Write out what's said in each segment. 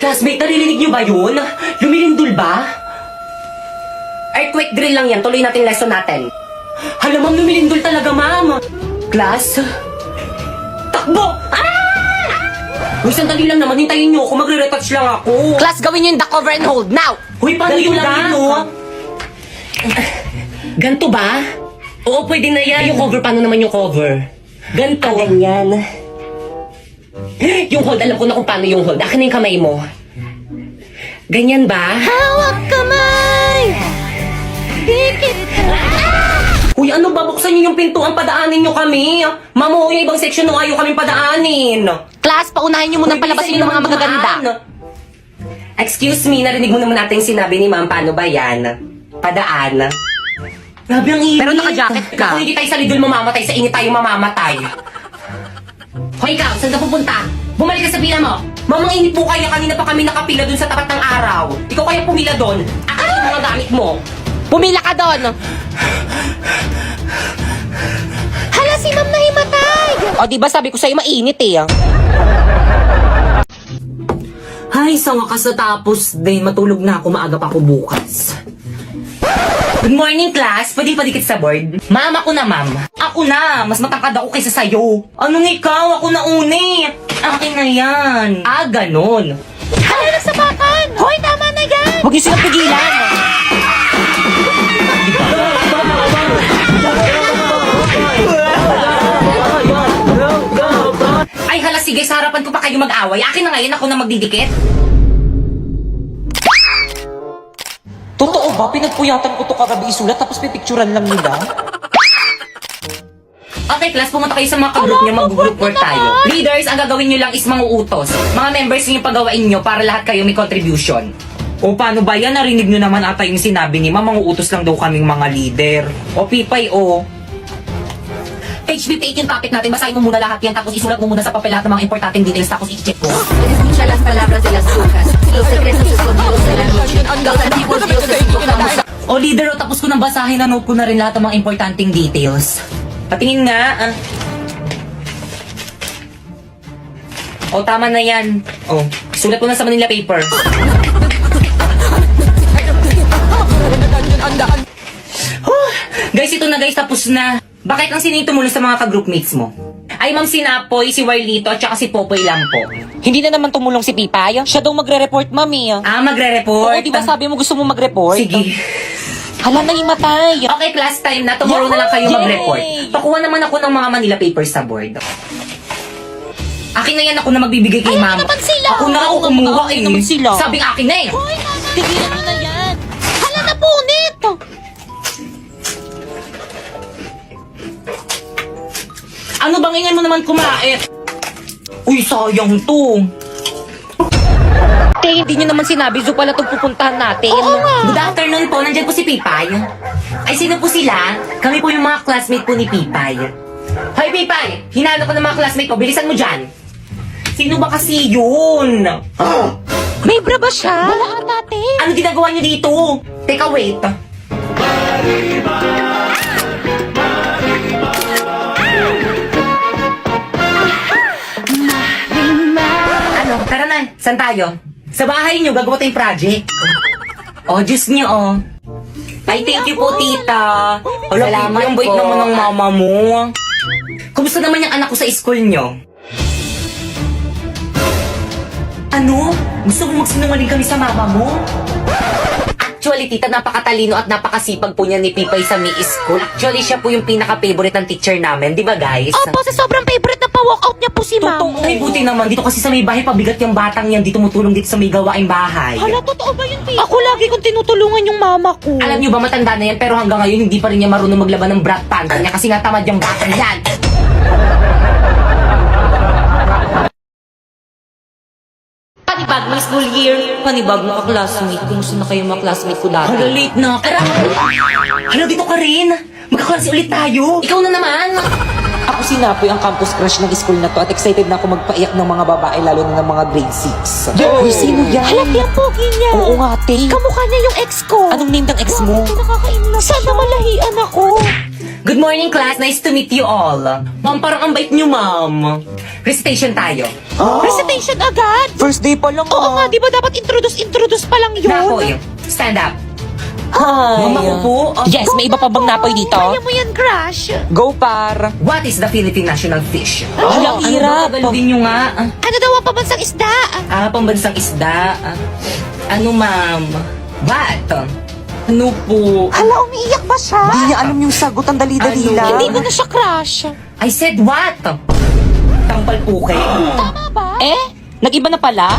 Classmate, naririnig niyo ba yun? Lumilindol ba? Earthquake drill lang yan. Tuloy natin lesson natin. Hala, ma'am, lumilindol talaga, ma'am. Class? Takbo! Uy, sandali lang naman. Hintayin niyo ako. Magre-retouch lang ako. Class, gawin niyo yung duck over and hold, now! Uy, paano yung lang yun? Ganto ba? Oo, pwede na yan. Yung cover, paano naman yung cover? Ganto. Ganyan. Yung hold, alam ko na kung paano yung hold. Akin na yung kamay mo. Ganyan ba? Hawak kamay! Dikit! Uy, ano ba? Buksan niyo yung pintuan, padaanin niyo kami. Mamo, yung ibang section nung ayaw kaming padaanin. Class, paunahin niyo munang palabasin yung mga magaganda. Excuse me, narinig mo naman natin yung sinabi ni ma'am, paano ba yan? Padaan. Grabe ang init. Pero naka-jacket ka. Kung hindi tayo sa lidol mamamatay, sa init tayo mamamatay. Hoy ikaw, saan ka pupunta? Bumalik ka sa pila mo. Mamang init po kaya, kanina pa kami nakapila dun sa tapat ng araw. Ikaw kaya pumila dun. Akin yung mga gamit mo. Pumila ka doon! Hala, si ma'am nahimatay! O, diba sabi ko sa'yo mainit eh. Ay, sa wakas natapos din. Matulog na ako, maaga pa ako bukas. Good morning, class. Pwede padikit sa board? Ma'am, ako na, ma'am. Ako na. Mas matangkad ako kaysa sa'yo. Anong ikaw? Ako na uni. Akin na yan. Ah, ganon. Hala, nagsapakan! Hoy, tama na yan! Huwag niyo silang pigilan! Ay, hala, sige. Sa harapan ko pa kayo mag-away. Akin na ngayon. Ako na magdidikit. Totoo ba? Pinagpuyatan ko to kagabi isulat tapos pipicturan lang nila? Okay, class, pumunta kayo sa mga ka-group nyo, mag-group work tayo. Leaders, ang gagawin nyo lang is mga utos. Mga members nyo yung pagawain nyo para lahat kayo may contribution. O paano ba yan? Narinig nyo naman ata yung sinabi ni Ma'am, manguutos lang daw kaming mga leader. O Pipay, o. Page 58 yung topic natin, basahin mo muna lahat yan, tapos isulat mo muna sa papel lahat ng mga importanteng details, tapos i-check mo. Escucha las palabras de las brujas, los secretos escondidos de la noche, los antiguos dioses y proclamos. O leader, o tapos ko nang basahin, na-note ko na rin lahat ng mga importanteng details. Patingin nga. O tama na yan. O. Sulat mo na sa Manila paper. Guys, ito na guys, tapos na. Bakit ang sinito muna sa mga ka-groupmates mo? Ay, Ma'am Sinapoy, si Warlito, at saka si Popoy lang po. Hindi na naman tumulong si Pipay. Siya daw magre-report, Mami. Ah, magre-report? Oo, di ba sabi mo gusto mo mag-report? Sige. Hala, nahimatay. Okay, class time na. Tomorrow na lang kayo Yay! mag-report. Pakuha naman ako ng mga Manila papers sa board. Akin na yan, ako na magbibigay kay Ma'am. naman sila! Ako na ako kumuha Ay, eh. naman sila. Sabing akin na eh. Hoy, mama! Tigilan mo na yan! Hala, napunit! Ano bang ingay mo naman kumait? Uy, sayang to. Te, hindi nyo naman sinabi. So pala itong pupuntahan natin. Good afternoon po. Nandyan po si Pipay. Ay, sino po sila? Kami po yung mga classmate po ni Pipay. Hoy, Pipay! Hinanap ko ng mga classmate ko. Bilisan mo dyan. Sino ba kasi yun? May bra ba siya? Wala ate. Ano ginagawa niyo dito? Teka, wait. Ano? Tara na. Saan tayo? Sa bahay niyo, gagawa tayong project. Oh, Diyos niyo, oh. Ay, thank you po, tita. Salamat po. Ang bait naman ng mama mo. Kumusta naman yung anak ko sa school niyo? Ano? Gusto mo magsinungaling kami sa mama mo? Actually, tita, napakatalino at napakasipag po niya ni Pipay sa Mi School. Actually, siya po yung pinaka-favorite ng teacher namin. Di ba, guys? Opo, sa sobrang favorite na pa-walkout niya po si ma'am. Totoo. Ay, buti naman. Dito kasi sa may bahay, pabigat yung batang yan. Dito tumutulong dito sa may gawaing bahay. Hala, totoo ba yun, Pia? Ako lagi kong tinutulungan yung mama ko. Alam niyo ba, matanda na yan, pero hanggang ngayon, hindi pa rin niya marunong maglaban ng brat pants niya kasi nga tamad yung batang yan. Panibagong school year, panibagong ka-classmate. Kumusta na kayo mga classmate ko dati? Hala, late na. Hala, dito ka rin. Magkaklase ulit tayo. Ikaw na naman. Ako si Napoy, ang campus crush ng school na to at excited na ako magpaiyak ng mga babae lalo na ng mga grade 6. Uy, sino yan? Hala, ang pogi niya. Oo nga, te. Kamukha niya yung ex ko. Anong name ng ex mo? Nakaka-inlove Sana malahian ako. Good morning, class. Nice to meet you all. Ma'am, parang ang bait niyo, ma'am. Recitation tayo. Recitation agad? First day pa lang Oo nga, di ba dapat introduce pa lang yun? Napoy, stand up. Hi. Mama ko po. Yes, may iba pa bang napoy dito? Kaya mo yan, crush. Go par. What is the Philippine national fish? Ang hirap. Ano din nyo nga? Ano daw ang pambansang isda? Pambansang isda. Ano, ma'am? What? Ano po? Hala, umiiyak ba siya? Hindi niya alam yung sagot, ang dali-dali Ano? lang. Hindi mo na siya crush. I said what? Tampal po kayo. Tama ba? Nag-iba na pala?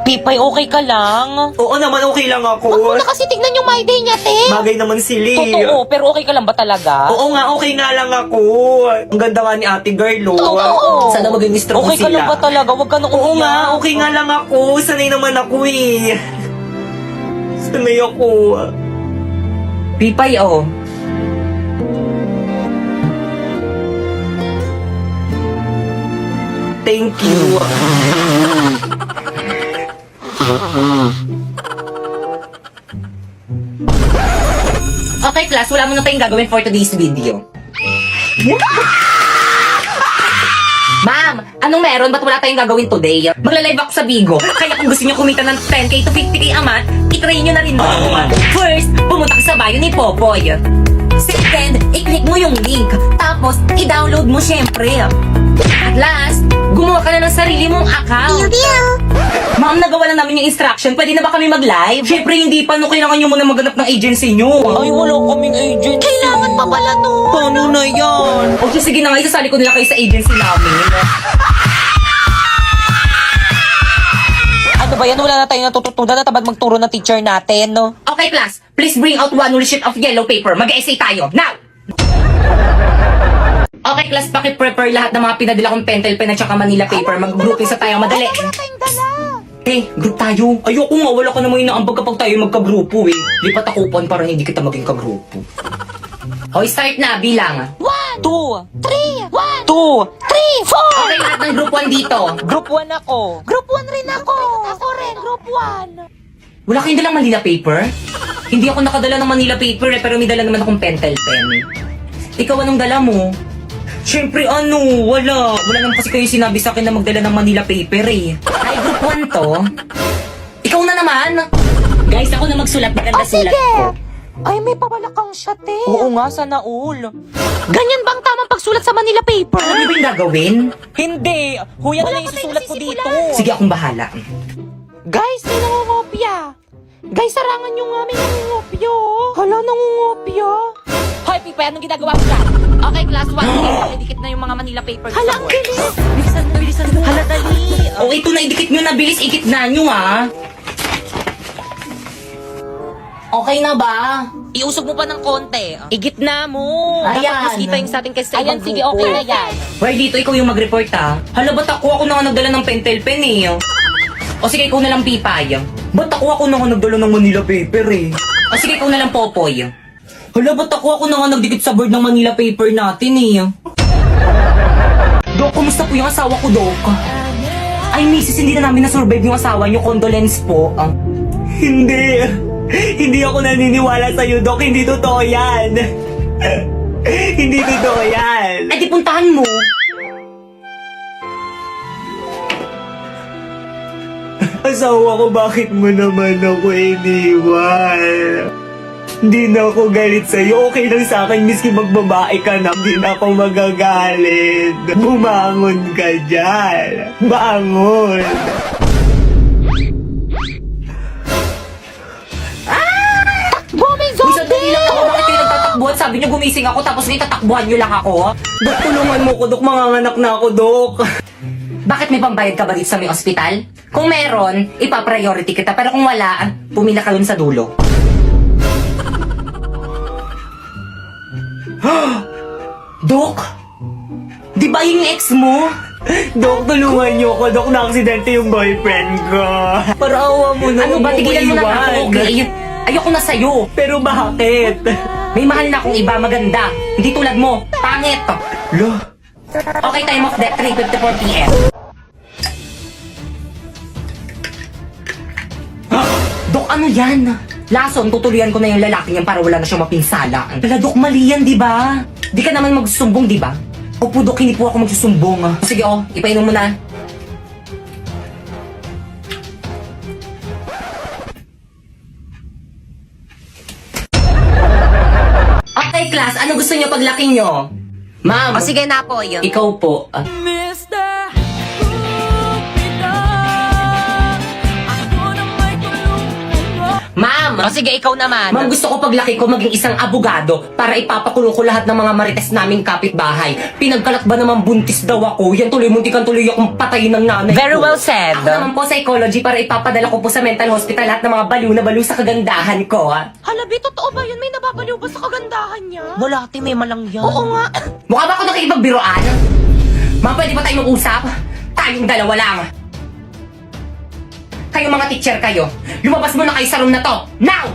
Pipay, okay ka lang? Oo naman, okay lang Huwag ako. mo na kasi tignan yung my day niya, te. Bagay naman sila eh. Totoo, pero okay ka lang ba talaga? Oo nga, okay nga lang ako. Ang ganda nga ni ate girl, oh. Oo. Sana maging strong Okay ka sila. lang ba talaga? Huwag ka na Oo nga, okay nga lang ako. Sanay naman ako eh. Sanay ako. Pipay, oh. Thank you. Okay, class, wala mo na tayong gagawin for today's video. Ma'am, anong meron? Ba't wala tayong gagawin today? Magla-live ako sa Bigo. Kaya kung gusto nyo kumita ng 10k to 50k a month, itry nyo na rin doon. First, pumunta ka sa bio ni Popoy. Second, i-click mo yung link. Tapos, i-download mo syempre. At last, gumawa ka na ng sarili mong account. Ma'am, nagawa na namin yung instruction. Pwede na ba kami mag-live? Syempre, hindi pa. No, kailangan nyo muna maghanap ng agency nyo. Ay, wala kaming agent. Kailangan pa pala nun. Paano na yan? O sige na nga, isasali ko nila kayo sa agency namin. Ano ba yan? Wala na tayong natututunan na tabad magturo ng teacher natin, no? Okay, class. Please bring out one whole sheet of yellow paper. Mag-essay tayo. Now! Okay, class. Paki-prepare lahat ng mga pinadala kong pentel pen at saka Manila paper. Mag-grouping sa tayo. Madali. Wala tayong dala. Eh, group tayo. Ayoko nga. Wala ka namang inaambag kapag tayo magka-grupo eh. Lipat akupan para hindi kita maging ka-grupo. Okay, start na. Bilang. 1, 2, 3, 1, 2, 3, 4. Okay, lahat ng group 1 dito. group 1 ako. Group 1 rin ako. Ako rin, group 1. Wala kayong dalang Manila paper? Hindi ako nakadala ng Manila paper eh, pero may dala naman akong pentel pen. Ikaw, anong dala mo? Siyempre, wala. Wala naman kasi kayo sinabi sa akin na magdala ng Manila paper eh. Ay, group 1 to. Ikaw na naman. Guys, ako na magsulat. Maganda sulat Sige. ko. Ay, may pabalakang siya, te. Oo nga, sana all. Ganyan ba ang tamang pagsulat sa Manila paper? Ano ba yung gagawin? Hindi. Huya na Wala lang yung pa tayong susulat ko dito. nasisimulan. Sige, akong bahala. Guys, may nangungopia. Guys, sarangan nyo nga, may nangungopia. Hala, nangungopia. Hoy, Pipay, anong ginagawa mo dyan? Okay, class 1. Dikit na yung mga Manila paper. Hala, ang bilis. Bilisan mo. Hala, dali. Oh, ito na, idikit nyo na. Bilis, ikit na nyo ah. Okay na ba? Iusog mo pa ng konti. Igitna mo. Ayan. Dapat mas kita yung sa atin kasi sa Ayan, ibang sige, grupo. okay na yan. Well, dito ikaw yung mag-report ha. Hala, ba't ako na nga nagdala ng pentel pen eh. O sige, ikaw na lang Pipay. Ba't ako na nga nagdala ng Manila paper eh. O sige, ikaw na lang Popoy. Hala, ba't ako na nga nagdikit sa board ng Manila paper natin eh. Dok, kumusta po yung asawa ko, Dok? Ay, misis, hindi na namin na-survive yung asawa niyo. Condolence po. Hindi. Hindi ako naniniwala sa'yo, Dok. Hindi totoo yan. Hindi totoo yan. Ay, di puntahan mo. Asawa ko, bakit mo naman ako iniwan? Hindi na ako galit sa'yo. Okay lang sa akin, miski magbabae ka na. Hindi na ako magagalit. Bumangon ka dyan. Bangon. May Uy, zombie! sandali lang ako. Bakit kayo nagtatakbuhan? Sabi niyo gumising ako tapos ngayon tatakbuhan niyo lang ako. Dok, tulungan mo ko, Dok. Manganganak na ako, Dok. Bakit may pambayad ka ba dito sa may ospital? Kung meron, ipa-priority kita. Pero kung wala, pumila ka dun sa dulo. Dok! Di ba yung ex mo? Dok, tulungan niyo ko. Dok, na-aksidente yung boyfriend ko. Para awa mo na. Ano ba? huwag mo Tigilan mo na iwan. ako, okay? Ayoko na sa'yo. Pero bakit? May mahal na akong iba, maganda. Hindi tulad mo, pangit. Lo, Okay, time of death, 3:54 p.m. Dok, ano yan? Lason, tutuloyan ko na yung lalaki niyan para wala na siyang mapinsala. Dok, mali yan, di ba? Di ka naman magsusumbong, di ba? Opo, Dok, hindi po ako magsusumbong. Sige, ipainom mo na. Okay, class, ano gusto niyo paglaki niyo? Ma'am. O sige na po, yun. Ikaw po. Ma'am! O sige, ikaw naman. Ma'am, gusto ko paglaki ko maging isang abogado para ipapakulong ko lahat ng mga marites naming kapitbahay. Pinagkalat ba naman buntis daw ako? Yan tuloy, muntikan tuloy akong patayin ng nanay Very ko. well said. Ako naman po psychology para ipapadala ko po sa mental hospital lahat ng mga baliw na baliw sa kagandahan ko. Halabi, totoo ba yun? May nababaliw ba sa kagandahan niya? Wala, ate, may malang yan. Oo nga. Mukha ba ako nakikipagbiroan? Ma'am, pwede ba tayo mag-usap? Tayong dalawa lang. Kayo mga teacher kayo, lumabas muna kayo sa room na to. Now!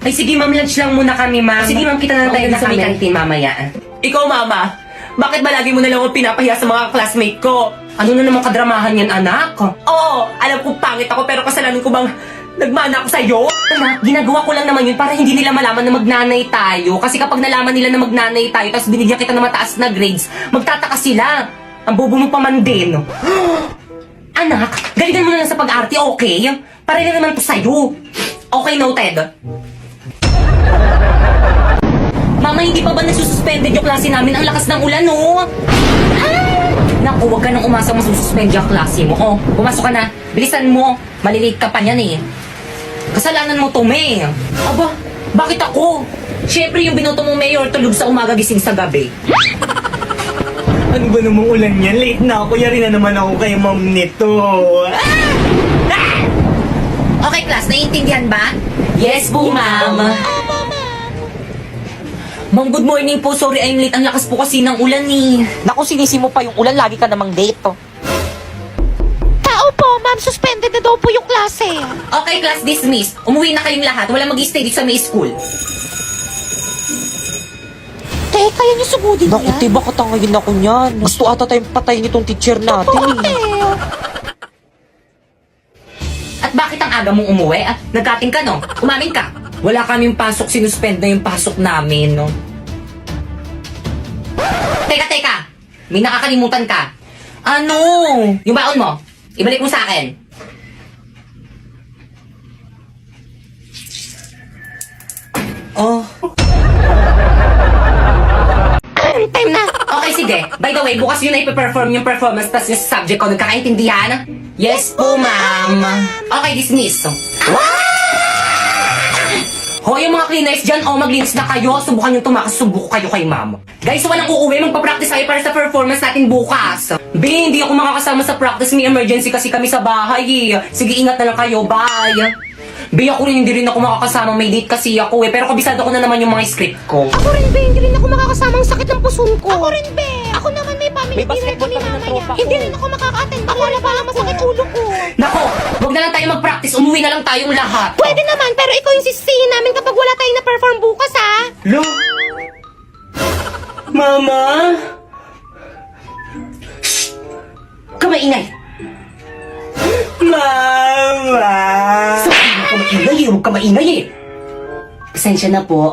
Ay sige ma'am, lunch lang muna kami ma'am. Sige ma'am, kita na tayo sa may canteen mamaya. Ikaw mama, bakit ba lagi mo na lang ako pinapahiya sa mga classmate ko? Ano na naman kadramahan yan anak? Oo, alam ko pangit ako pero kasalanan ko bang nagmana ako sa'yo? Anak, ginagawa ko lang naman yun para hindi nila malaman na magnanay tayo. Kasi kapag nalaman nila na magnanay tayo tapos binigyan kita ng mataas na grades, magtataka sila. Ang bobo mo pa man din. Anak, galingan mo na lang sa pag-arte, okay? Para na naman to sa'yo. Okay, noted. Mama, hindi pa ba nasususpended yung klase namin? Ang lakas ng ulan, no? Naku, huwag ka nang umasa masususpend yung klase mo. Oh, pumasok ka na. Bilisan mo. Malilate ka pa niyan eh. Kasalanan mo to, May. Aba, bakit ako? Siyempre yung binoto mo, Mayor, tulog sa umaga, gising sa gabi. Ano ba namang ulan yan? Late na ako. Yari na naman ako kay ma'am nito. Okay, class, naiintindihan ba? Yes po, ma'am. Ma'am, good morning po. Sorry, I'm late. Ang lakas po kasi ng ulan eh. Naku, sinisi mo pa yung ulan. Lagi ka namang date, oh. Tao po, ma'am. Suspended na daw po yung klase. Okay, class dismissed. Umuwi na kayong lahat. Wala mag-stay dito sa may school. Teka, yan yung sugudin Naku, niya. te, baka tangayin ako niyan. Gusto ata tayong patayin itong teacher natin eh. At bakit ang aga mong umuwi? Nagkating ka, no? Umamin ka. Wala kaming pasok. Sinuspend na yung pasok namin, no? Teka. May nakakalimutan ka. Ano? Yung baon mo. Ibalik mo sa akin. Oh. Time na. Okay, sige. By the way, bukas yun na ipaperform yung performance plus yung subject ko. Nagkakaintindihan? Yes po, ma'am. Okay, dismiss. Ho, yung mga cleaners dyan, maglinis na kayo. Subukan yung tumakas, subuk kayo kay ma'am. Guys, walang uuwi. Magpa-practice kayo para sa performance natin bukas. Hindi ako makakasama sa practice. May emergency kasi kami sa bahay. Sige, ingat na lang kayo. Bye. Ako rin, hindi rin ako makakasama. May date kasi ako eh. Pero kabisado ko na naman yung mga script ko. Ako rin, be. Hindi rin ako makakasama. Ang sakit ng puson ko. Ako rin, be. Ako naman may family dinner kami mamaya. Hindi rin ako makaka-attend. Ako wala pala masakit ulo ko. Nako, wag na lang tayo mag-practice. Umuwi na lang tayong lahat. Pwede naman, pero ikaw yung sisihin namin kapag wala tayong na-perform bukas, ha? Lo? Mama? Kamaingay. Mama? Huwag ka maingay eh. Pasensya na po,